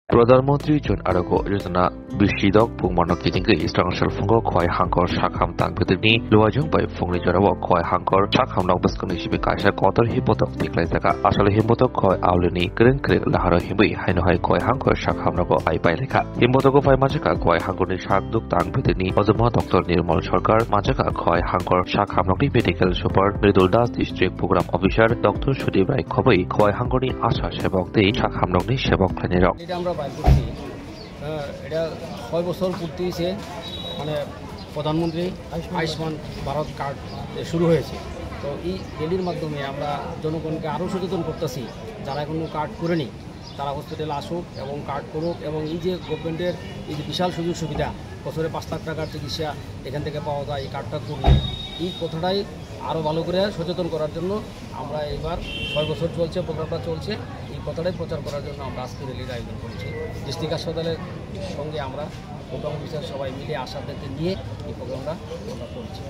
प्रधानमंत्री जन आरोग्य योजना बिसिदक बुंमानो किदिंगै स्ट्रांगशल फुंगो खय हांकर साखाम तांगबेदनि लुवाजों बाय फुंनि जराव खय हांकर साखाम नबस्कनि सिबि कायसा कतर हिपतक तिक्लाय जागा आसले हिपतक खय आवलिनि क्रेन क्रेक लाहार हिबै हायनो हाय खय हांकर साखाम नगो आइ पाइलेखा हिपतक फाय माजका खय हांकरनि साकदुक तांगबेदनि अजमा डॉक्टर निर्मल सरकार माजका खय हांकर साखाम नगनि मेडिकल सुपार मृदुल दास डिस्ट्रिक्ट प्रोग्राम अफिसार डॉक्टर सुदीप राय खबै खय हांकरनि आशा सेवक दे साखाम नगनि सेवक खानेरक এটা 6 বছর পূর্তি হয়েছে মানে প্রধানমন্ত্রী আয়ুষ্মান ভারত কার্ড শুরু হয়েছে। তো এই র্যালির মাধ্যমে আমরা জনগণকে আরও সচেতন করতেছি, যারা এখনও কার্ড করেনি তারা হসপিটালে আসুক এবং কার্ড করুক, এবং এই যে গভর্নমেন্টের এই যে বিশাল সুযোগ সুবিধা, বছরে 5 লাখ টাকার চিকিৎসা এখান থেকে পাওয়া যায় এই কার্ডটা করলে, এই কথাটাই আরও ভালো করে সচেতন করার জন্য আমরা এবার 6 বছর চলছে প্রোগ্রামটা চলছে, এই কথাটাই প্রচার করার জন্য আমরা আজকে র্যালির আয়োজন করছি। ডিস্ট্রিক্ট হাসপাতালের সঙ্গে আমরা প্রোগ্রাম অফিসার সবাই মিলে আশাদেরকে নিয়ে এই প্রোগ্রামটা করছি।